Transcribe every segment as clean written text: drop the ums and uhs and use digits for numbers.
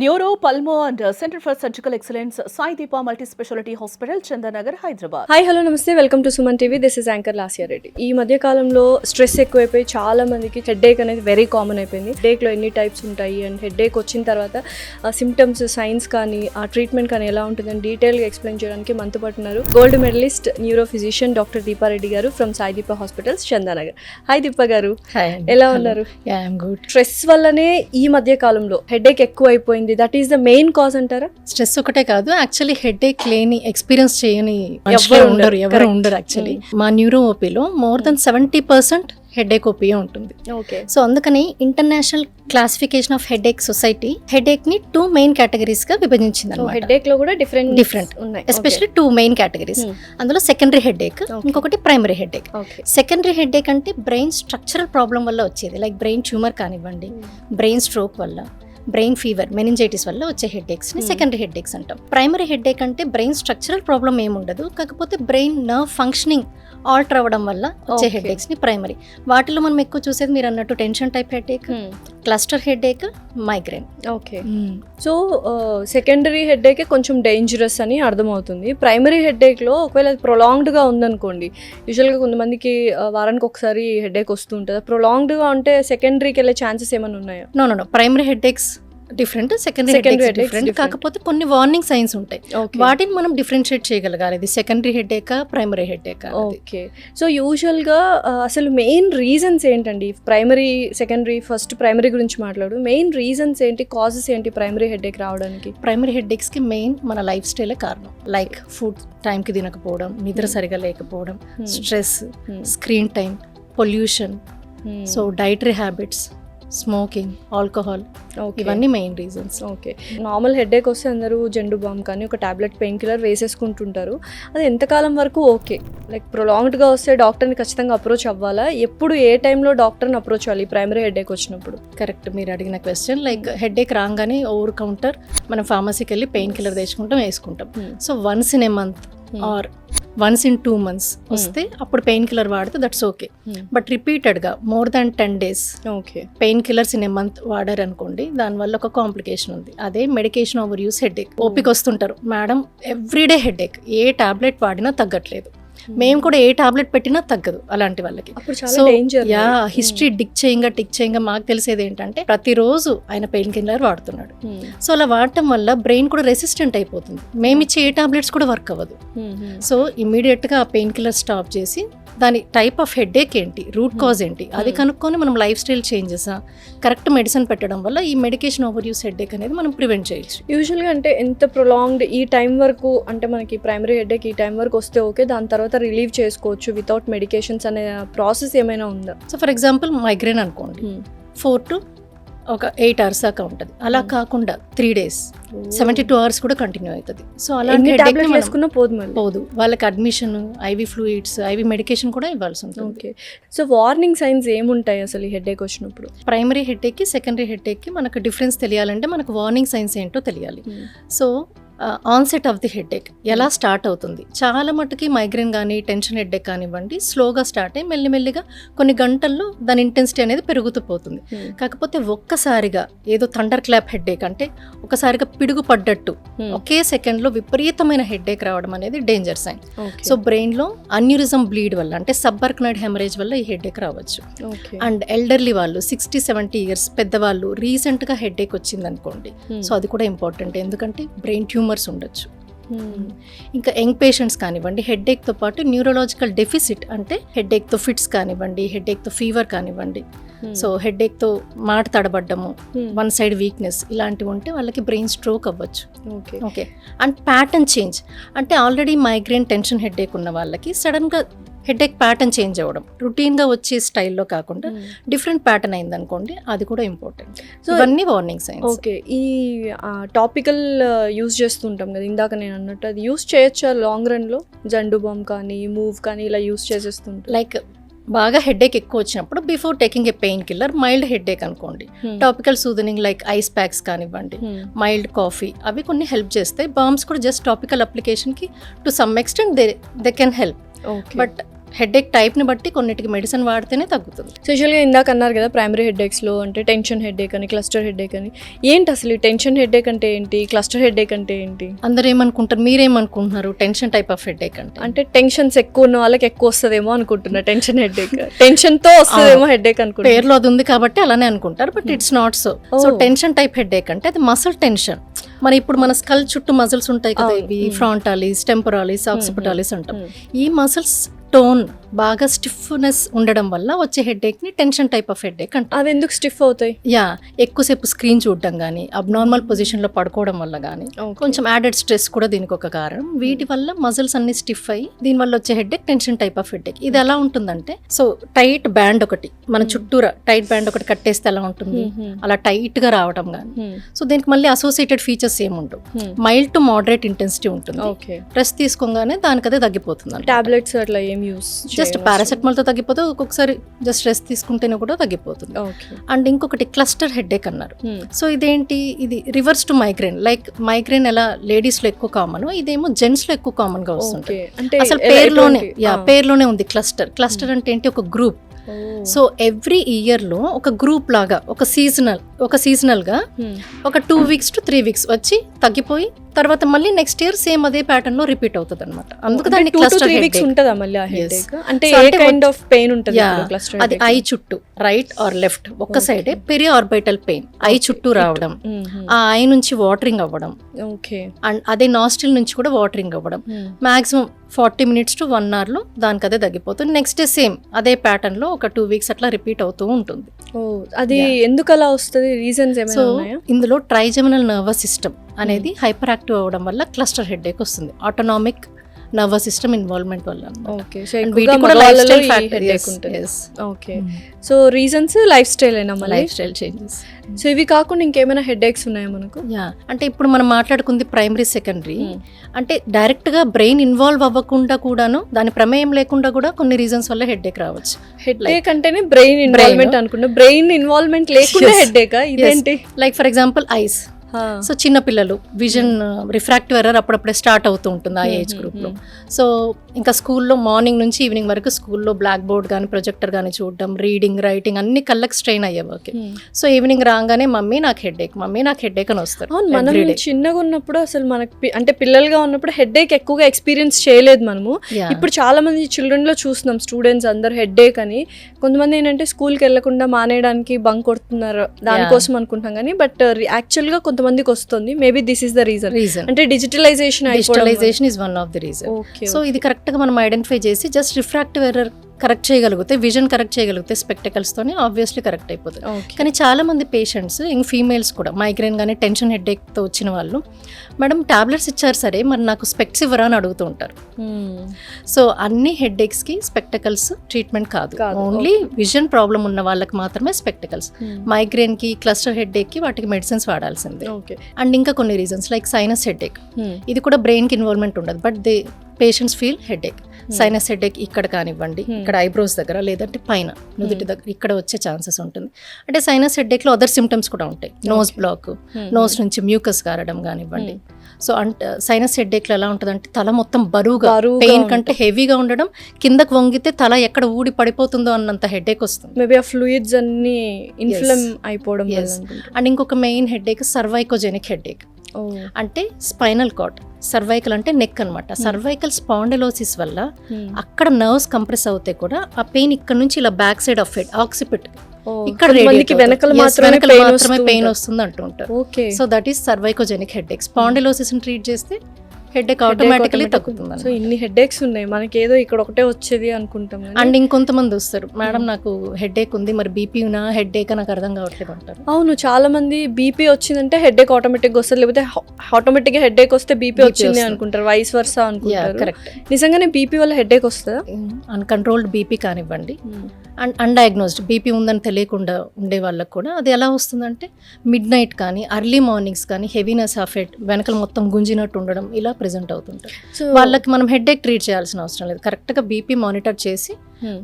Neuro pulmo and centre for surgical excellence Sai Deepa multi speciality hospital Chandanagar Hyderabad. Hi hello నమస్తే, welcome to Suman TV. This is anchor Lasya Reddy. ఈ మధ్య కాలంలో stress ఎక్కువైపోయి చాలా మందికి హెడ్ఏక్ అనేది వెరీ కామన్ అయిపోయింది. హెడ్ఏక్లో ఎన్ని టైప్స్ ఉంటాయి అండ్ హెడ్ఏక్ వచ్చిన తర్వాత సిమ్టమ్స్, సైన్స్ కానీ ఆ ట్రీట్మెంట్ కానీ ఎలా ఉంటుందని డీటెయిల్గా ఎక్స్ప్లెయిన్ చేయడానికి మనతో పాటు ఉన్నారు gold medallist neuro physician doctor Deepa Reddy గారు from Sai Deepa hospitals Chandanagar. Hi Deepa గారు, ఎలా ఉన్నారు? స్ట్రెస్ వల్లనే ఈ మధ్య కాలంలో హెడ్ఏక్ ఎక్కువ అయిపోయింది. That is the main cause అంటారా? స్ట్రెస్ ఒకటే కాదు, యాక్చువల్లీ హెడేక్ లేని ఎక్స్పీరియన్స్ చేయని ఎవరు ఉండరు. యాక్చువల్లీ మా న్యూరో ఓపీలో మోర్ దెన్ 70% హెడేక్ ఓపీ ఉంటుంది. సో అందుకని international classification of headache society headache ని 2 మెయిన్ కేటగిరీస్ గా విభజించింది. హెడేక్ లో కూడా డిఫరెంట్ ఉన్నాయి, ఎస్పెషల్లీ 2 మెయిన్ కేటగిరీస్. అందులో సెకండరీ హెడేక్, ఇంకొకటి ప్రైమరీ హెడేక్. సెకండరీ హెడేక్ అంటే బ్రెయిన్ స్ట్రక్చరల్ ప్రాబ్లం వల్ల వచ్చేది, లైక్ బ్రెయిన్ ట్యూమర్ కానివ్వండి, బ్రెయిన్ స్ట్రోక్ వల్ల, బ్రెయిన్ ఫీవర్, మెనింజైటిస్ వల్ల వచ్చే హెడ్ఏక్స్ ని సెకండరీ హెడ్ఏక్స్ అంటాం. ప్రైమరీ హెడ్ఏక్ అంటే బ్రెయిన్ స్ట్రక్చరల్ ప్రాబ్లం ఏముండదు, కాకపోతే బ్రెయిన్ నర్వ్ ఫంక్షనింగ్ ఆల్టర్ అవ్వడం వల్ల వచ్చే హెడ్ఏక్స్ ని ప్రైమరీ. వాటిలో మనం ఎక్కువ చూసేది మీరు అన్నట్టు tension type headache, cluster headache, migraine. Okay, so secondary headache కొంచెం డేంజరస్ అని అర్థమవుతుంది. ప్రైమరీ హెడ్ఏక్ లో ఒకవేళ ప్రొలాంగ్డ్ గా ఉందనుకోండి, యూజువల్గా కొంతమందికి వారానికి ఒకసారి హెడ్ఏక్ వస్తూ ఉంటుంది. ప్రొలాంగ్డ్ గా ఉంటే సెకండరీకి వెళ్ళే ఛాన్సెస్ ఏమైనా ఉన్నాయా? No, primary headaches different, secondary different. కాకపోతే కొన్ని వార్నింగ్ సైన్స్ ఉంటాయి, వాటిని మనం డిఫరెన్షియేట్ చేయగలగాలి. ఇది secondary headache, primary headache. Okay, so యూజువల్గా అసలు మెయిన్ రీజన్స్ ఏంటండి? ప్రైమరీ, సెకండరీ, ఫస్ట్ ప్రైమరీ గురించి మాట్లాడు. మెయిన్ రీజన్స్ ఏంటి, కాజెస్ ఏంటి ప్రైమరీ హెడ్ఏక్ రావడానికి? ప్రైమరీ హెడ్ఏక్స్ కి మెయిన్ మన లైఫ్ స్టైలే కారణం. లైక్ ఫుడ్ టైంకి తినకపోవడం, నిద్ర సరిగా లేకపోవడం, stress, screen time, pollution, so dietary habits, smoking, alcohol, ఇవన్నీ main reasons. Okay, normal headache వస్తే అందరూ జెండు బామ్ కానీ ఒక టాబ్లెట్ పెయిన్ కిల్లర్ వేసేసుకుంటుంటారు. అది ఎంతకాలం వరకు ఓకే? లైక్ ప్రొలాంగ్డ్గా వస్తే డాక్టర్ని ఖచ్చితంగా అప్రోచ్ అవ్వాలా? ఎప్పుడు, ఏ టైంలో డాక్టర్ని అప్రోచ్ అవ్వాలి ప్రైమరీ హెడ్ఏక్ వచ్చినప్పుడు? కరెక్ట్, మీరు అడిగిన క్వశ్చన్. లైక్ హెడ్ఏక్ రాగానే ఓవర్ కౌంటర్ మనం ఫార్మసీకి వెళ్ళి పెయిన్ కిల్లర్ తెచ్చుకుంటాం, వేసుకుంటాం. So once in a month or once in 2 months వస్తే అప్పుడు పెయిన్ కిల్లర్ వాడితే దట్స్ ఓకే. బట్ రిపీటెడ్గా more than 10 days pain killers in a month వాడారు అనుకోండి, దానివల్ల ఒక కాంప్లికేషన్ ఉంది. అదే మెడికేషన్ ఓవర్ యూస్ హెడ్ఏక్. ఓపిక వస్తుంటారు, మేడం ఎవ్రీడే హెడ్ఏక్, ఏ టాబ్లెట్ వాడినా తగ్గట్లేదు, మేము కూడా ఏ టాబ్లెట్ పెట్టినా తగ్గదు అలాంటి వాళ్ళకి. సో హిస్టరీ టిక్ చేయంగా మాకు తెలిసేది ఏంటంటే ప్రతిరోజు ఆయన పెయిన్ కిల్లర్ వాడుతున్నాడు. సో అలా వాడటం వల్ల బ్రెయిన్ కూడా రెసిస్టెంట్ అయిపోతుంది, మేము ఇచ్చే ఏ టాబ్లెట్స్ కూడా వర్క్ అవ్వదు. సో ఇమీడియట్ గా ఆ పెయిన్ కిల్లర్ స్టాప్ చేసి దాని టైప్ ఆఫ్ హెడ్ఏక్ ఏంటి, రూట్ కాజ్ ఏంటి, అది కనుక్కొని మనం life style changes, correct medicine పెట్టడం వల్ల ఈ మెడికేషన్ ఓవర్ యూస్ హెడ్ఏక్ అనేది మనం ప్రివెంట్ చేయొచ్చు. యూజువల్గా అంటే ఎంత ప్రొలాంగ్డ్ ఈ టైం వరకు, అంటే మనకి ప్రైమరీ హెడ్ఏక్ ఈ టైం వరకు వస్తే ఓకే, దాని తర్వాత రిలీవ్ చేసుకోవచ్చు వితౌట్ మెడికేషన్స్ అనే ప్రాసెస్ ఏమైనా ఉందా? సో ఫర్ ఎగ్జాంపుల్ మైగ్రేన్ అనుకోండి, 4 to 8 hours దాకా ఉంటుంది. అలా కాకుండా 3 days 72 hours కూడా కంటిన్యూ అవుతుంది. సో అలా వేసుకున్నా పోదు, వాళ్ళకి admission, IV fluids, IV medication కూడా ఇవ్వాల్సి ఉంటుంది. ఓకే, సో వార్నింగ్ సైన్స్ ఏముంటాయి అసలు ఈ హెడ్ఏక్ వచ్చినప్పుడు? ప్రైమరీ హెడ్ఏక్కి సెకండరీ హెడ్ఏక్కి మనకు డిఫరెన్స్ తెలియాలంటే మనకు వార్నింగ్ సైన్స్ ఏంటో తెలియాలి. So onset of the headache ఎలా స్టార్ట్ అవుతుంది? చాలా మటుకి మైగ్రేన్ కానీ టెన్షన్ హెడ్ఏక్ కానివ్వండి స్లోగా స్టార్ట్ అయ్యి మెల్లిమెల్లిగా కొన్ని గంటల్లో దాని ఇంటెన్సిటీ అనేది పెరుగుతూ పోతుంది. కాకపోతే ఒక్కసారిగా ఏదో థండర్ క్లాప్ హెడ్ఏక్ అంటే ఒకసారిగా పిడుగు పడ్డట్టు ఒకే సెకండ్లో విపరీతమైన హెడ్ఏక్ రావడం అనేది డేంజర్ సైన్. సో బ్రెయిన్లో అన్యూరిజం బ్లీడ్ వల్ల, అంటే సబ్ఆర్కనాయిడ్ హెమరేజ్ వల్ల ఈ హెడ్ఏక్ రావచ్చు. అండ్ ఎల్డర్లీ వాళ్ళు 60-70 years పెద్దవాళ్ళు రీసెంట్గా హెడ్ఏక్ వచ్చింది అనుకోండి, సో అది కూడా ఇంపార్టెంట్, ఎందుకంటే బ్రెయిన్ ట్యూమర్స్ ఉండొచ్చు. ఇంకా యంగ్ పేషెంట్స్ కానివ్వండి, హెడ్ఏక్తో పాటు న్యూరలాజికల్ డెఫిసిట్, అంటే హెడ్ఏక్తో ఫిట్స్ కానివ్వండి, హెడ్ఏక్తో ఫీవర్ కానివ్వండి, సో హెడ్ఏక్తో మాట తడబడ్డము, వన్ సైడ్ వీక్నెస్, ఇలాంటివి ఉంటే వాళ్ళకి బ్రెయిన్ స్ట్రోక్ అవ్వచ్చు. ఓకే, అండ్ ప్యాటర్న్ చేంజ్, అంటే ఆల్రెడీ మైగ్రేన్ టెన్షన్ హెడ్ఏక్ ఉన్న వాళ్ళకి సడన్గా హెడ్ఏక్ ప్యాటర్న్ చేంజ్ అవ్వడం, రొటీన్గా వచ్చే స్టైల్లో కాకుండా డిఫరెంట్ ప్యాటర్న్ అయిందనుకోండి, అది కూడా ఇంపార్టెంట్. సో ఇవన్నీ వార్నింగ్ సైన్స్. ఓకే, ఈ టాపికల్ యూజ్ చేస్తుంటాం కదా ఇందాక నేను అన్నట్టు, అది యూజ్ చేయొచ్చా లాంగ్ రన్లో? జండు బామ్ కానీ, మూవ్ కానీ ఇలా యూజ్ చేసేస్తుంటాం. లైక్ బాగా హెడ్ఏక్ ఎక్కువ వచ్చినప్పుడు before taking a painkiller, mild headache అనుకోండి, topical soothing like ice packs కానివ్వండి, మైల్డ్ కాఫీ, అవి కొన్ని హెల్ప్ చేస్తాయి. బామ్స్ కూడా జస్ట్ టాపికల్ అప్లికేషన్కి to some extent they can help. But headache టైప్ని బట్టి కొన్నిటికి మెడిసిన్ వాడితేనే తగ్గుతుంది. స్పెషల్గా ఇందాక అన్నారు కదా ప్రైమరీ హెడేక్స్లో అంటే టెన్షన్ హెడేక్ అని, క్లస్టర్ హెడేక్ అని. ఏంటి అసలు ఈ టెన్షన్ హెడేక్ అంటే ఏంటి, క్లస్టర్ హెడేక్ అంటే ఏంటి? అందరూ ఏమనుకుంటారు, మీరేమనుకుంటున్నారు టెన్షన్ టైప్ ఆఫ్ హెడేక్ అంటే? అంటే టెన్షన్స్ ఎక్కువ ఉన్న వాళ్ళకి ఎక్కువ వస్తుందేమో అనుకుంటున్నా టెన్షన్ హెడేక్. టెన్షన్తో వస్తుందేమో హెడేక్ అనుకుంటున్నా. పేర్లో అది ఉంది కాబట్టి అలానే అనుకుంటారు, but it's not so. So tension type headache అంటే అది మసిల్ టెన్షన్. ఇప్పుడు మన స్కల్ చుట్టూ మజిల్స్ ఉంటాయి కదా, ఇవి ఫ్రాంటాలిస్, టెంపరాలిస్, ఆక్సిపిటాలిస్ అంటాం. ఈ మసిల్స్ టోన్ బాగా స్టిఫ్నెస్ ఉండడం వల్ల వచ్చే హెడేక్ ని టెన్షన్ టైప్ ఆఫ్ హెడేక్ అంటారు. అవి ఎందుకు స్టిఫ్ అవుతాయి? ఎక్కువసేపు స్క్రీన్ చూడడం కానీ, అబ్నార్మల్ పొజిషన్ లో పడుకోవడం వల్ల కానీ, కొంచెం యాడెడ్ స్ట్రెస్ కూడా దీనికి ఒక కారణం. వీటి వల్ల మజిల్స్ అన్ని స్టిఫ్ అయ్యి దీని వల్ల వచ్చే headache tension type of headache. ఇది ఎలా ఉంటుందంటే, సో టైట్ బ్యాండ్ ఒకటి మన చుట్టూరా టైట్ బ్యాండ్ ఒకటి కట్టేస్తే ఎలా ఉంటుంది, అలా టైట్ గా రావడం కానీ. సో దీనికి మళ్ళీ అసోసియేటెడ్ ఫీచర్స్ ఏముండవు. మైల్డ్ టు మోడరేట్ ఇంటెన్సిటీ ఉంటుంది. రెస్ట్ తీసుకోగానే దానికి అదే తగ్గిపోతుంది. టాబ్లెట్స్ అట్లా ఏం యూస్ జస్ట్ పారాసెటమాల్ తో తగ్గిపోతే, ఒక్కొక్కసారి జస్ట్ రెస్ట్ తీసుకుంటేనే కూడా తగ్గిపోతుంది. అండ్ ఇంకొకటి క్లస్టర్ హెడేక్ అన్నారు. సో ఇదేంటి, ఇది reverse to migraine. Like migraine ఎలా లేడీస్ లో ఎక్కువ కామన్, ఇదేమో జెంట్స్ లో ఎక్కువ కామన్ గా వస్తుంది. అసలు పేర్లోనే ఉంది క్లస్టర్. క్లస్టర్ అంటే ఏంటి, ఒక గ్రూప్. సో ఎవ్రీ ఇయర్ లో ఒక గ్రూప్ లాగా, ఒక సీజనల్ గా ఒక 2 weeks to 3 weeks వచ్చి తగ్గిపోయి తర్వాత మళ్ళీ నెక్స్ట్ ఇయర్ సేమ్ అదే ప్యాటర్న్ లో రిపీట్ అవుతుంది అనమాట. అందుకు దాన్ని క్లస్టర్ హెడేక్ ఉంటదా మళ్ళీ ఆ హెడేక్? అంటే ఏ కైండ్ ఆఫ్ పెయిన్ ఉంటది క్లస్టర్? అది ఐ చుట్టూ రైట్ ఆర్ లెఫ్ట్ ఒక్క సైడే పెరి ఆర్బిటల్ పెయిన్, ఐ చుట్టూ రావడం, ఆ ఐ నుంచి వాటరింగ్ అవ్వడం, అండ్ అదే నాస్ట్రిల్ నుంచి కూడా వాటరింగ్ అవ్వడం. మాక్సిమం 40 minutes to 1 hour లో దానికి అదే తగ్గిపోతుంది. నెక్స్ట్ డే సేమ్ అదే ప్యాటర్న్ లో ఒక 2 weeks అట్లా రిపీట్ అవుతూ ఉంటుంది. అది ఎందుకు అలా వస్తుంది, రీజన్స్ ఏమైనా ఉన్నాయా? ఇందులో ట్రైజెమినల్ నర్వస్ సిస్టమ్ అనేది హైపర్ యాక్టివ్ అవ్వడం వల్ల క్లస్టర్ హెడేక్ వస్తుంది. ఆటోనామిక్ నర్వస్ సిస్టమ్ ఇన్వాల్వ్మెంట్ వల్ల. సో రీజన్స్ లైఫ్ స్టైల్ అయినా, లైఫ్ స్టైల్ చేంజెస్. సో ఇవి కాకుండా ఇంకేమైనా హెడేక్స్ ఉన్నాయా మనకు? అంటే ఇప్పుడు మనం మాట్లాడుకుంది ప్రైమరీ, సెకండరీ. అంటే డైరెక్ట్ గా బ్రెయిన్ ఇన్వాల్వ్ అవ్వకుండా కూడాను, దాని ప్రమేయం లేకుండా కూడా కొన్ని రీజన్స్ వల్ల హెడేక్ రావచ్చు. హెడేక్ అంటేనే బ్రెయిన్ ఇన్వాల్వ్మెంట్ అనుకున్నా, బ్రెయిన్ ఇన్వాల్వ్మెంట్ లేకుండా హెడేక్ ఇదేంటి? Like for example ice. So చిన్న పిల్లలు విజన్ రిఫ్రాక్టివ్ ఎర్రర్ అప్పుడప్పుడే స్టార్ట్ అవుతూ ఉంటుంది ఆ ఏజ్ గ్రూప్ లో. సో ఇంకా స్కూల్లో మార్నింగ్ నుంచి ఈవినింగ్ వరకు స్కూల్లో బ్లాక్ బోర్డ్ కానీ ప్రొజెక్టర్ కానీ చూడడం, రీడింగ్, రైటింగ్ అన్ని కళ్ళకి స్ట్రెయిన్ అయ్యేవాకి. సో ఈవినింగ్ రాగానే మమ్మీ నాకు హెడేక్ అని వస్తారు. మనం చిన్నగా ఉన్నప్పుడు అసలు మనకి అంటే పిల్లలుగా ఉన్నప్పుడు హెడేక్ ఎక్కువగా ఎక్స్పీరియన్స్ చేయలేదు మనము. ఇప్పుడు చాలా మంది చిల్డ్రన్ లో చూస్తున్నాం, స్టూడెంట్స్ అందరు హెడేక్ అని. కొంతమంది ఏంటంటే స్కూల్కి వెళ్లకుండా మానేయడానికి బంక్ కొడుతున్నారు, దానికోసం అనుకుంటాం కానీ బట్ యాక్చువల్ గా కొంతమందికి వస్తుంది. Maybe this is the reason. అంటే digitalisation is one of the reason. So ఇది కరెక్ట్ గా మనం ఐడెంటిఫై చేసి జస్ట్ రిఫ్రాక్టివ్ ఎర్రర్ కరెక్ట్ చేయగలిగితే, విజన్ కరెక్ట్ చేయగలిగితే స్పెక్టకల్స్ తోనే ఆబ్వియస్లీ కరెక్ట్ అయిపోతుంది. కానీ చాలా మంది పేషెంట్స్, ఇంక ఫీమేల్స్ కూడా మైగ్రేన్ కానీ టెన్షన్ హెడేక్ తో వచ్చిన వాళ్ళు, మేడం టాబ్లెట్స్ ఇచ్చారు సరే, మరి నాకు స్పెక్ట్స్ ఇవ్వరా అని అడుగుతూ ఉంటారు. సో అన్ని హెడేక్స్ కి స్పెక్టకల్స్ ట్రీట్మెంట్ కాదు, ఓన్లీ విజన్ ప్రాబ్లం ఉన్న వాళ్ళకి మాత్రమే స్పెక్టకల్స్. మైగ్రేన్ కి, క్లస్టర్ హెడేక్ కి వాటికి మెడిసిన్స్ వాడాల్సిందే. అండ్ ఇంకా కొన్ని రీజన్స్ లైక్ సైనస్ హెడేక్, ఇది కూడా బ్రెయిన్ కి ఇన్వాల్వ్మెంట్ ఉండదు, but they patients feel headache. Sinus headache ఇక్కడ కానివ్వండి, ఇక్కడ ఐబ్రోస్ దగ్గర, లేదంటే పైన నుదుటి దగ్గర ఇక్కడ వచ్చే ఛాన్సెస్ ఉంటుంది. అంటే సైనస్ హెడేక్ లో అదర్ సిమ్టమ్స్ కూడా ఉంటాయి. నోస్ బ్లాక్, నోస్ నుంచి మ్యూకస్ గారడం కానివ్వండి. సో అంటే సైనస్ హెడేక్ లో ఎలా ఉంటుంది అంటే తల మొత్తం బరువుగా, పెయిన్ కంటే హెవీగా ఉండడం, కిందకు వంగితే తల ఎక్కడ ఊడి పడిపోతుందో అన్నంత హెడేక్ వస్తుంది. మేబీ ఆ ఫ్లూయిడ్స్ అన్ని ఇన్ఫ్లమ్ అయిపోవడం. అండ్ ఇంకొక మెయిన్ హెడేక్ సర్వైకోజెనిక్ హెడేక్. అంటే స్పైనల్ కార్డ్, సర్వైకల్ అంటే నెక్ అనమాట. సర్వైకల్ స్పాండిలోసిస్ వల్ల అక్కడ నర్వ్స్ కంప్రెస్ అవుతే కూడా ఆ పెయిన్ ఇక్కడ నుంచి ఇలా బ్యాక్ సైడ్ ఆఫ్ హెడ్, ఆక్సిపిట్ ఇక్కడ వెనకాల మాత్రమే పెయిన్ వస్తుంది అంటూ ఉంటారు. So that is cervicogenic headache. Spondylosis ని ట్రీట్ చేస్తే హెడేక్ ఆటోమేటికలీ తగ్గుతుంది. సో ఇన్ని హెడేక్స్ ఉన్నాయి, మనకి ఏదో ఇక్కడ ఒకటే వచ్చేది అనుకుంటాం. అండ్ ఇంకొంతమంది వస్తారు, మేడం నాకు హెడేక్ ఉంది, మరి బీపీ ఉన్నా హెడేక్ నాకు అర్థం కావట్లేదు అంటారు. అవును, చాలా మంది బీపీ వచ్చిందంటే హెడేక్ ఆటోమేటిక్ వస్తుంది, లేకపోతే ఆటోమేటిక్ గా హెడేక్ వస్తే బీపీ వచ్చింది అనుకుంటారు, వైస్ వర్సా అనుకుంటారు. కరెక్ట్. నిజంగానే బీపీ వల్ల హెడేక్ వస్తుందా? అన్కంట్రోల్డ్ బీపీ కానివ్వండి, అండ్ అన్డయాగ్నోస్డ్ బీపీ ఉందని తెలియకుండా ఉండే వాళ్ళకి కూడా అది ఎలా వస్తుందంటే మిడ్ నైట్ కానీ అర్లీ మార్నింగ్స్ కానీ హెవీనెస్ ఆఫ్ హెడ్, వెనకలు మొత్తం గుంజినట్టు ఉండడం ఇలా ప్రెజెంట్ అవుతుంటారు. సో వాళ్ళకి మనం హెడేక్ ట్రీట్ చేయాల్సిన అవసరం లేదు, కరెక్ట్గా బీపీ మానిటర్ చేసి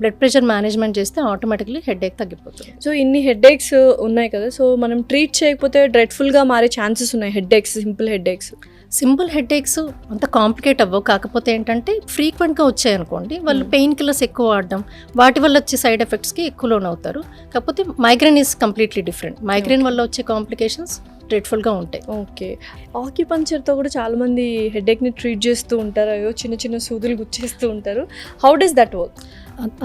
బ్లడ్ ప్రెషర్ మేనేజ్మెంట్ చేస్తే ఆటోమేటిక్లీ హెడేక్ తగ్గిపోతుంది. సో ఇన్ని హెడేక్స్ ఉన్నాయి కదా, సో మనం ట్రీట్ చేయకపోతే డ్రెడ్ఫుల్గా మారే ఛాన్సెస్ ఉన్నాయి headaches, simple headaches. Simple headaches అంత కాంప్లికేట్ అవ్వవు, కాకపోతే ఏంటంటే ఫ్రీక్వెంట్గా వచ్చాయనుకోండి వాళ్ళు పెయిన్ కిల్లర్స్ ఎక్కువ వాడడం వాటి వల్ల వచ్చే సైడ్ ఎఫెక్ట్స్కి ఎక్కువ లోన్ అవుతారు. కాకపోతే migraine is completely different. Migraine వల్ల వచ్చే కాంప్లికేషన్స్ డ్రెడ్ఫుల్గా ఉంటాయి. ఓకే, ఆక్యుపంచర్తో కూడా చాలామంది హెడేక్ని ట్రీట్ చేస్తూ ఉంటారు, అయ్యో చిన్న చిన్న సూదులు గుచ్చేస్తూ ఉంటారు. How does that work?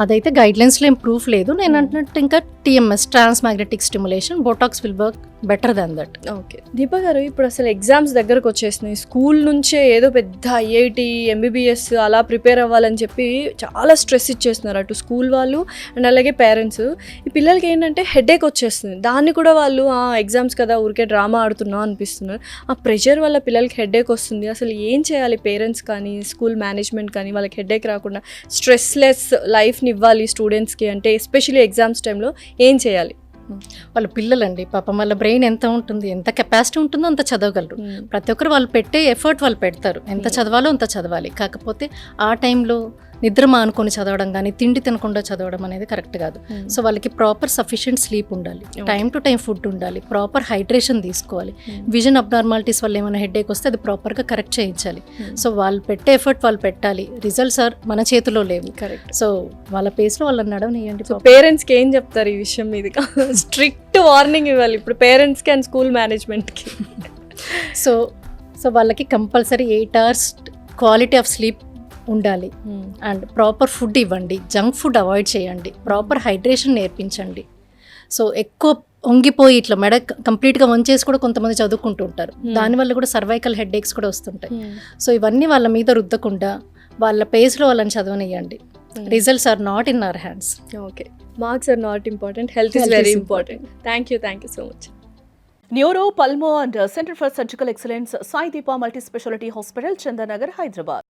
అదైతే గైడ్లైన్స్లో ఏం ప్రూఫ్ లేదు. నేను అంటున్నట్టు ఇంకా TMS, trans magnetic stimulation, Botox will work better than that. Okay Deepa garu, ఇప్పుడు అసలు ఎగ్జామ్స్ దగ్గరకు వచ్చేసినాయి. స్కూల్ నుంచే ఏదో పెద్ద IIT MBBS అలా ప్రిపేర్ అవ్వాలని చెప్పి చాలా స్ట్రెస్ ఇచ్చేస్తున్నారు అటు స్కూల్ వాళ్ళు అండ్ అలాగే పేరెంట్స్. ఈ పిల్లలకి ఏంటంటే హెడేక్ వచ్చేస్తుంది, దాన్ని కూడా వాళ్ళు ఎగ్జామ్స్ కదా ఊరికే డ్రామా ఆడుతున్నాం అనిపిస్తున్నారు. ఆ ప్రెషర్ వల్ల పిల్లలకి హెడేక్ వస్తుంది. అసలు ఏం చేయాలి పేరెంట్స్ కానీ స్కూల్ మేనేజ్మెంట్ కానీ వాళ్ళకి హెడేక్ రాకుండా స్ట్రెస్లెస్ లైఫ్ని ఇవ్వాలి స్టూడెంట్స్కి అంటే ఎస్పెషల్లీ ఎగ్జామ్స్ టైంలో ఏం చేయాలి? వాళ్ళ పిల్లలండి పాపం, వాళ్ళ బ్రెయిన్ ఎంత ఉంటుంది, ఎంత కెపాసిటీ ఉంటుందో అంత చదవగలరు. ప్రతి ఒక్కరు వాళ్ళు పెట్టే ఎఫర్ట్ వాళ్ళు పెడతారు, ఎంత చదవాలో అంత చదవాలి. కాకపోతే ఆ టైంలో నిద్ర మానుకొని చదవడం కానీ తిండి తినకుండా చదవడం అనేది కరెక్ట్ కాదు. సో వాళ్ళకి ప్రాపర్ సఫిషియెంట్ స్లీప్ ఉండాలి, టైం టు టైం ఫుడ్ ఉండాలి, ప్రాపర్ హైడ్రేషన్ తీసుకోవాలి. విజన్ అబ్నార్మాలిటీస్ వల్ల ఏమైనా హెడేక్ వస్తే అది ప్రాపర్గా కరెక్ట్ చేయించాలి. సో వాళ్ళు పెట్టే ఎఫర్ట్ వాళ్ళు పెట్టాలి, రిజల్ట్స్ ఆర్ మన చేతిలో లేవు. కరెక్ట్. సో వాళ్ళ పేస్లో వాళ్ళని నడవనియండి. పేరెంట్స్కి ఏం చెప్తారు ఈ విషయం మీదుగా? స్ట్రిక్ట్ వార్నింగ్ ఇవ్వాలి ఇప్పుడు పేరెంట్స్కి అండ్ స్కూల్ మేనేజ్మెంట్కి. సో వాళ్ళకి compulsory 8 hours quality of sleep ఉండాలి అండ్ ప్రాపర్ ఫుడ్ ఇవ్వండి, జంక్ ఫుడ్ అవాయిడ్ చేయండి, ప్రాపర్ హైడ్రేషన్ నేర్పించండి. సో ఎక్కువ వంగిపోయి ఇట్లా మెడ కంప్లీట్గా వంచేసి కూడా కొంతమంది చదువుకుంటూ ఉంటారు, దానివల్ల కూడా సర్వైకల్ హెడేక్స్ కూడా వస్తుంటాయి. సో ఇవన్నీ వాళ్ళ మీద రుద్దకుండా వాళ్ళ పేస్లో వాళ్ళని చదవనియండి. Results are not in our hands. Okay, marks are not important, health is very important. Thank you so much. Neuro, Pulmo and Center for Surgical Excellence, Sai Deepa Multi Speciality Hospital, Chandanagar, Hyderabad.